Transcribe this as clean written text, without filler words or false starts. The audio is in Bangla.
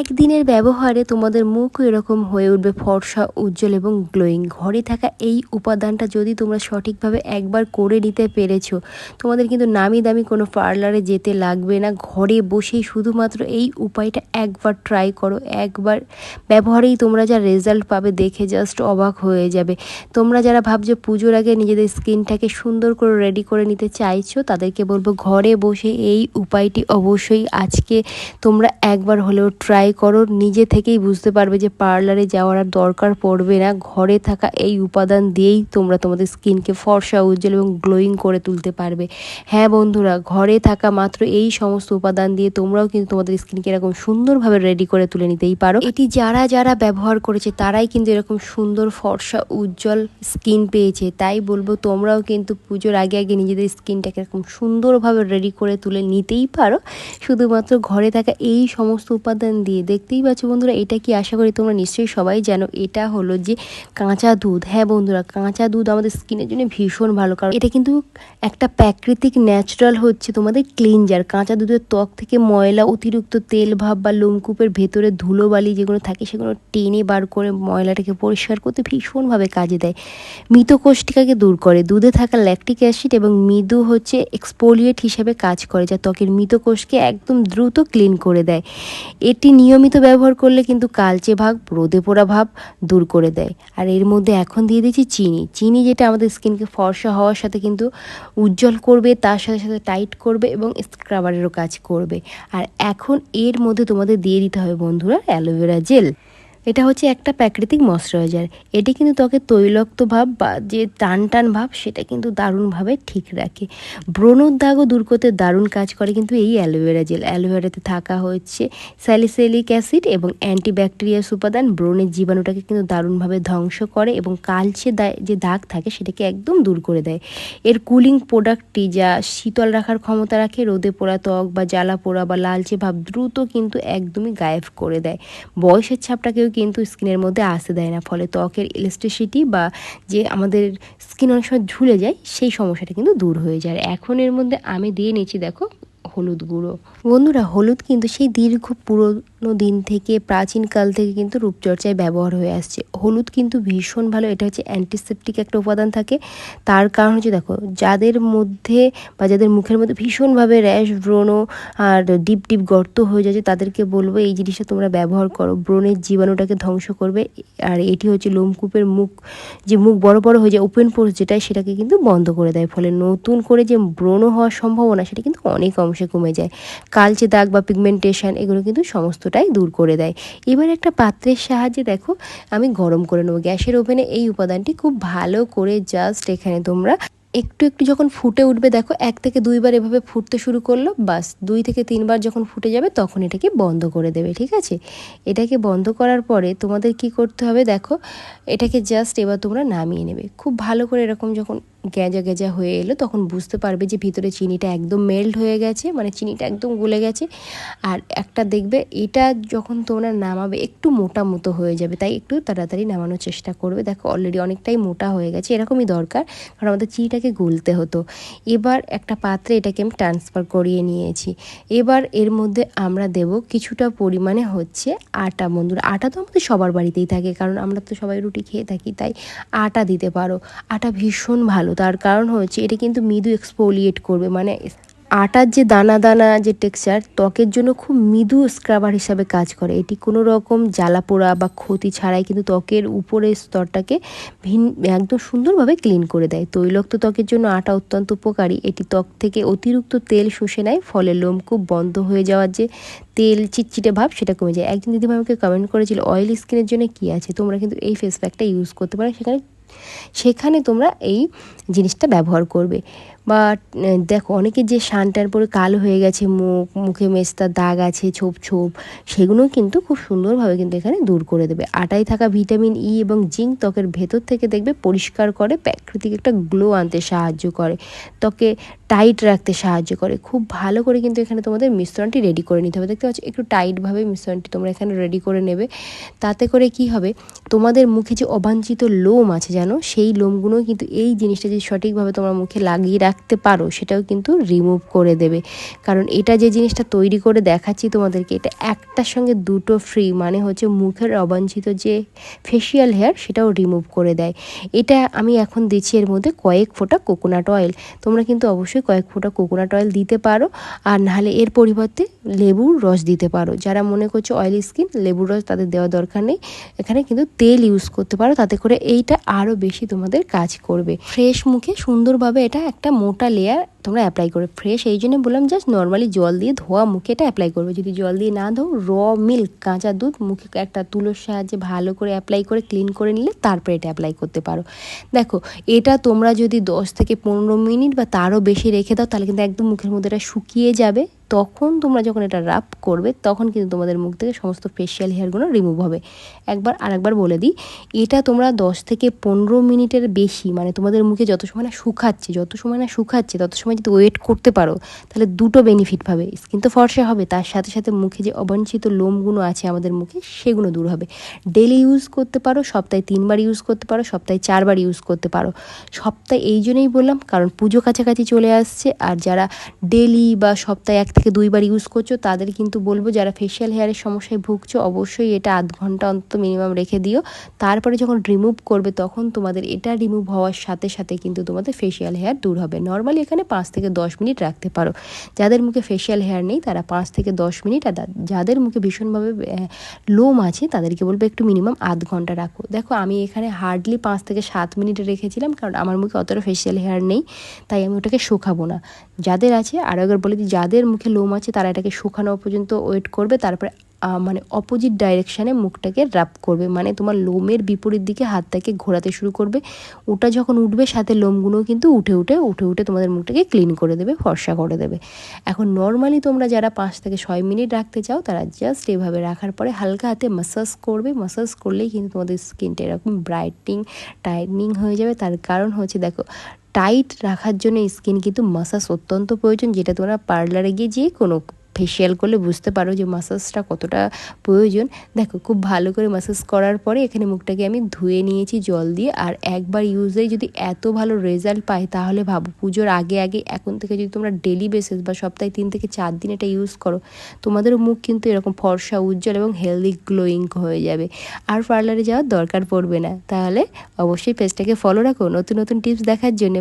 একদিনের ব্যবহারে তোমাদের মুখ এরকম হয়ে উঠবে ফর্সা, উজ্জ্বল এবং গ্লোয়িং। ঘরে থাকা এই উপাদানটা যদি তোমরা সঠিকভাবে একবার করে নিতে পেরেছো, তোমাদের কিন্তু নামি দামি কোনো পার্লারে যেতে লাগবে না। ঘরে বসেই শুধুমাত্র এই উপায়টা একবার ট্রাই করো, একবার ব্যবহারেই তোমরা যা রেজাল্ট পাবে দেখে জাস্ট অবাক হয়ে যাবে। তোমরা যারা ভাবছো পুজোর আগে নিজেদের স্কিনটাকে সুন্দর করে রেডি করে নিতে চাইছো, তাদেরকে বলবো ঘরে বসে এই উপায়টি অবশ্যই আজকে তোমরা একবার হলেও ট্রাই করো। নিজে থেকেই বুঝতে পারবে যে পার্লারে যাওয়ার আর দরকার পড়বে না। ঘরে থাকা এই উপাদান দিয়েই তোমরা তোমাদের স্কিনকে ফর্সা, উজ্জ্বল এবং গ্লোয়িং করে তুলতে পারবে। হ্যাঁ বন্ধুরা, ঘরে থাকা মাত্র এই সমস্ত উপাদান দিয়ে তোমরাও কিন্তু তোমাদের স্কিনকে এরকম সুন্দরভাবে রেডি করে তুলে নিতেই পারো। এটি যারা যারা ব্যবহার করেছে তারাই কিন্তু এরকম সুন্দর ফর্সা, উজ্জ্বল স্কিন পেয়েছে। তাই বলবো তোমরাও কিন্তু পুজোর আগে আগে নিজেদের স্কিনটাকে এরকম সুন্দরভাবে রেডি করে তুলে নিতেই পারো, শুধুমাত্র ঘরে থাকা এই সমস্ত উপাদান দিয়ে। দেখতেই পাচ্ছ বন্ধুরা, এটা কি আশা করি তোমরা নিশ্চয়ই সবাই জানো। এটা হলো যে কাঁচা দুধ। হ্যাঁ বন্ধুরা, কাঁচা দুধ আমাদের স্কিনের জন্য ভীষণ ভালো, কারণ এটা কিন্তু একটা প্রাকৃতিক ন্যাচারাল হচ্ছে তোমাদের ক্লিনজার। কাঁচা দুধের ত্বক থেকে ময়লা, অতিরিক্ত তেল ভাব বা লোমকূপের ভেতরে ধুলোবালি যেগুলো থাকে সেগুলো টেনে বার করে ময়লাটাকে পরিষ্কার করতে ভীষণভাবে কাজে দেয়। মৃতকোষ্ঠিকাকে দূর করে। দুধে থাকা ল্যাকটিক অ্যাসিড এবং মৃদু হচ্ছে এক্সফোলিয়েট হিসেবে কাজ করে, যা ত্বকের মৃতকোষকে একদম দ্রুত ক্লিন করে দেয়। এটি নিয়মিত ব্যবহার করলে কিন্তু কালচে ভাব, রোদে পোড়া ভাব দূর করে দেয়। আর এর মধ্যে এখন দিয়ে দিচ্ছি চিনি। চিনি যেটা আমাদের স্কিনকে ফর্সা হওয়ার সাথে কিন্তু উজ্জ্বল করবে, তার সাথে সাথে টাইট করবে এবং স্ক্রাবারেরও কাজ করবে। আর এখন এর মধ্যে তোমাদের দিয়ে দিতে হবে বন্ধুরা অ্যালোভেরা জেল। এটা হচ্ছে একটা প্রাকৃতিক ময়শ্চারাইজার। এটি কিন্তু ত্বকের তৈলাক্ত ভাব বা যে টান টান ভাব সেটা কিন্তু দারুণভাবে ঠিক রাখে। ব্রণর দাগও দূর করতে দারুণ কাজ করে কিন্তু এই অ্যালোভেরা জেল। অ্যালোভেরাতে থাকা হচ্ছে স্যালিসিলিক অ্যাসিড এবং অ্যান্টিব্যাকটেরিয়াস উপাদান ব্রণের জীবাণুটাকে কিন্তু দারুণভাবে ধ্বংস করে এবং কালচে যে দাগ থাকে সেটাকে একদম দূর করে দেয়। এর কুলিং প্রোডাক্টটি যা শীতল রাখার ক্ষমতা রাখে, রোদে পোড়া ত্বক বা জ্বালা পোড়া বা লালচে ভাব দ্রুত কিন্তু একদমই গায়েব করে দেয়। বয়সের ছাপটাকেও কিন্তু স্কিনের মধ্যে আসতে দেয় না, ফলে ত্বকের ইলাস্টিসিটি বা যে আমাদের স্কিন অনেক সময় ঝুলে যায় সেই সমস্যাটা কিন্তু দূর হয়ে যায়। এখন এর মধ্যে আমি দিয়ে নিচ্ছি দেখো হলুদ গুঁড়ো। বন্ধুরা, হলুদ কিন্তু সেই দীর্ঘ পুরনো দিন থেকে, প্রাচীনকাল থেকে কিন্তু রূপচর্চায় ব্যবহার হয়ে আসছে। হলুদ কিন্তু ভীষণ ভালো, এটা হচ্ছে অ্যান্টিসেপটিক একটা উপাদান থাকে। তার কারণ হচ্ছে দেখো, যাদের মধ্যে বা যাদের মুখের মধ্যে ভীষণভাবে র্যাশ, ব্রণ আর ডিপ ডিপ গর্ত হয়ে যাচ্ছে, তাদেরকে বলবো এই জিনিসটা তোমরা ব্যবহার করো। ব্রণের জীবাণুটাকে ধ্বংস করবে। আর এটি হচ্ছে লোমকূপের মুখ বড় বড় হয়ে যায়, ওপেন পোর্স যেটা, সেটাকে কিন্তু বন্ধ করে দেয়। ফলে নতুন করে যে ব্রণ হওয়ার সম্ভাবনা সেটা কিন্তু অনেক অংশে কমে যায়। কালচে দাগ বা পিগমেন্টেশন এগুলো কিন্তু সমস্তটাই দূর করে দেয়। এবার একটা পাত্রের সাহায্যে দেখো আমি গরম করে নেবো। গ্যাসের ওভেনে এই উপাদানটি খুব ভালো করে জাস্ট এখানে তোমরা একটু একটু যখন ফুটে উঠবে, দেখো 1 থেকে 2 বার এভাবে ফুটতে শুরু করলো, বাস 2 থেকে 3 বার যখন ফুটে যাবে তখন এটাকে বন্ধ করে দেবে। ঠিক আছে, এটাকে বন্ধ করার পরে তোমাদের কি করতে হবে দেখো, এটাকে জাস্ট এবার তোমরা নামিয়ে নেবে। খুব ভালো করে এরকম যখন গেঁজা গেঁজা হয়ে এলো তখন বুঝতে পারবে যে ভিতরে চিনিটা একদম মেল্ট হয়ে গেছে, মানে চিনিটা একদম গলে গেছে। আর একটা দেখবে এটা যখন তোমরা নামাবে একটু মোটা মতো হয়ে যাবে, তাই একটু তাড়াতাড়ি নামানোর চেষ্টা করবে। দেখো অলরেডি অনেকটাই মোটা হয়ে গেছে, এরকমই দরকার, কারণ আমাদের চিনিটাকে গুলতে হতো। এবার একটা পাত্রে এটাকে আমি ট্রান্সফার করিয়ে নিয়েছি। এবার এর মধ্যে আমরা দেব কিছুটা পরিমাণে হচ্ছে আটা। বন্ধুরা, আটা তো আমাদের সবার বাড়িতেই থাকে, কারণ আমরা তো সবাই রুটি খেয়ে থাকি, তাই আটা দিতে পারো। আটা ভীষণ ভালো, তার কারণ হচ্ছে এটা কিন্তু মৃদু এক্সফোলিয়েট করবে, মানে আটার যে দানা দানা যে টেক্সচার ত্বকের জন্য খুব মৃদু স্ক্রাবার হিসাবে কাজ করে। এটি কোনো রকম জ্বালা পোড়া বা ক্ষতি ছাড়াই কিন্তু ত্বকের উপরের স্তরটাকে একদম সুন্দরভাবে ক্লিন করে দেয়। তৈলাক্ত ত্বকের জন্য আটা অত্যন্ত উপকারী। এটি ত্বক থেকে অতিরিক্ত তেল শুষে নেয়, ফলে লোমকূপ বন্ধ হয়ে যাওয়ার যে তেল চিটচিটে ভাব সেটা কমে যায়। একজন দিদিভাই আমাকে কমেন্ট করেছিল অয়েলি স্কিনের জন্য কী আছে, তোমরা কিন্তু এই ফেস প্যাকটা ইউজ করতে পারো, সেখানে তোমরা এই জিনিসটা ব্যবহার করবে। বা দেখো অনেকে যে সানটার পরে কালো হয়ে গেছে মুখে মেস্তার দাগ আছে, ছোপ ছোপ, সেগুলো কিন্তু খুব সুন্দরভাবে কিন্তু এখানে দূর করে দেবে। আটায় থাকা ভিটামিন ই এবং জিঙ্ক ত্বকের ভেতর থেকে দেখবে পরিষ্কার করে, প্রাকৃতিক একটা গ্লো আনতে সাহায্য করে, ত্বকে টাইট রাখতে সাহায্য করে। খুব ভালো করে কিন্তু এখানে তোমাদের মিশ্রণটি রেডি করে নিতে হবে। দেখতে পাচ্ছ একটু টাইটভাবে মিশ্রণটি তোমরা এখানে রেডি করে নেবে। তাতে করে কি হবে, তোমাদের মুখে যে অবাঞ্ছিত লোম আছে জানো, সেই লোমগুলো কিন্তু এই জিনিসটা যদি সঠিকভাবে তোমরা মুখে লাগিয়ে রাখতে রাখতে পারো সেটাও কিন্তু রিমুভ করে দেবে। কারণ এটা যে জিনিসটা তৈরি করে দেখাচ্ছি তোমাদেরকে, এটা একটার সঙ্গে দুটো ফ্রি, মানে হচ্ছে মুখের অবাঞ্ছিত যে ফেসিয়াল হেয়ার সেটাও রিমুভ করে দেয়। এটা আমি এখন দিচ্ছি এর মধ্যে কয়েক ফোঁটা কোকোনাট অয়েল। তোমরা কিন্তু অবশ্যই কয়েক ফোঁটা কোকোনাট অয়েল দিতে পারো, আর নাহলে এর পরিবর্তে লেবুর রস দিতে পারো। যারা মনে করছো অয়েলি স্কিন, লেবুর রস তাদের দেওয়া দরকার নেই। এখানে কিন্তু তেল ইউজ করতে পারো, তাতে করে এইটা আরও বেশি তোমাদের কাজ করবে। ফ্রেশ মুখে সুন্দরভাবে এটা একটা মোটা লেয়ার তোমরা অ্যাপ্লাই করবে। ফ্রেশ এই জন্য বললাম, জাস্ট নর্মালি জল দিয়ে ধোয়া মুখে এটা অ্যাপ্লাই করবে। যদি জল দিয়ে না ধো, মিল্ক কাঁচা দুধ মুখে একটা তুলোর সাহায্যে ভালো করে অ্যাপ্লাই করে ক্লিন করে নিলে তারপরে এটা অ্যাপ্লাই করতে পারো। দেখো, এটা তোমরা যদি 10 থেকে 15 মিনিট বা তারও বেশি রেখে দাও, তাহলে কিন্তু একদম মুখের মধ্যে এটা শুকিয়ে যাবে। তখন তোমরা যখন এটা রাব করবে, তখন কিন্তু তোমাদের মুখ থেকে সমস্ত ফেসিয়াল হেয়ারগুলো রিমুভ হবে। আরেকবার বলে দিই, এটা তোমরা 10 থেকে 15 মিনিটের বেশি, মানে তোমাদের মুখে যত সময় না শুকাচ্ছে তত সময় যদি ওয়েট করতে পারো, তাহলে দুটো বেনিফিট পাবে। স্কিন তো ফর্সা হবে, তার সাথে সাথে মুখে যে অবাঞ্ছিত লোমগুলো আছে আমাদের মুখে, সেগুলো দূর হবে। ডেলি ইউজ করতে পারো, সপ্তাহে 3 বার ইউজ করতে পারো, সপ্তাহে 4 বার ইউজ করতে পারো। সপ্তাহে এই জন্যই বললাম, কারণ পুজো কাছাকাছি চলে আসছে। আর যারা ডেলি বা সপ্তাহে 1 থেকে 2 বার ইউজ করছো, তাদের কিন্তু বলবো, যারা ফেসিয়াল হেয়ারের সমস্যায় ভুগছো, অবশ্যই এটা আধ ঘন্টা অন্তত মিনিমাম রেখে দিও। তারপরে যখন রিমুভ করবে, তখন তোমাদের এটা রিমুভ হওয়ার সাথে সাথে কিন্তু তোমাদের ফেসিয়াল হেয়ার দূর হবে। নর্মালি এখানে 5 থেকে 10 মিনিট রাখতে পারো। যাদের মুখে ফেসিয়াল হেয়ার নেই তারা 5 থেকে 10 মিনিট, আর যাদের মুখে ভীষণভাবে লোম আছে তাদেরকে বলবো একটু মিনিমাম আধ ঘন্টা রাখো। দেখো, আমি এখানে হার্ডলি 5 থেকে 7 মিনিট রেখেছিলাম, কারণ আমার মুখে অতটা ফেসিয়াল হেয়ার নেই, তাই আমি ওটাকে শুকাবো না। যাদের আছে, আরও একবার বলে দিই, যাদের মুখে লোম আছে তারা এটাকে শুকানো পর্যন্ত ওয়েট করবে, তারপরে মানে অপোজিট ডাইরেকশানে মুখটাকে রাব করবে, মানে তোমার লোমের বিপরীত দিকে হাতটাকে ঘোরাতে শুরু করবে। ওটা যখন উঠবে, সাথে লোমগুলো কিন্তু উঠে উঠে তোমাদের মুখটাকে ক্লিন করে দেবে, ফর্সা করে দেবে। এখন নর্মালি তোমরা যারা 5 থেকে 6 মিনিট রাখতে চাও, তারা জাস্ট এভাবে রাখার পরে হালকা হাতে ম্যাসাজ করবে। ম্যাসাজ করলেই কিন্তু তোমাদের স্কিনটা এরকম টাইটনিং হয়ে যাবে। তার কারণ হচ্ছে, দেখো, টাইট রাখার জন্য স্কিন কিন্তু ম্যাসাজ অত্যন্ত প্রয়োজন, যেটা তোমরা পার্লারে গিয়ে যে কোনো ফেসিয়াল করলে বুঝতে পারো যে ম্যাসাজটা কতটা প্রয়োজন। দেখো, খুব ভালো করে ম্যাসাজ করার পরে এখানে মুখটাকে আমি ধুয়ে নিয়েছি জল দিয়ে। আর একবার ইউজেই যদি এত ভালো রেজাল্ট পাই, তাহলে ভাবো, পুজোর আগে এখন থেকে যদি তোমরা ডেলি বেসিস বা সপ্তাহে 3 থেকে 4 দিন এটা ইউজ করো, তোমাদেরও মুখ কিন্তু এরকম ফর্সা, উজ্জ্বল এবং হেলদি গ্লোয়িং হয়ে যাবে। আর পার্লারে যাওয়ার দরকার পড়বে না। তাহলে অবশ্যই পেজটাকে ফলো রাখো নতুন নতুন টিপস দেখার জন্য।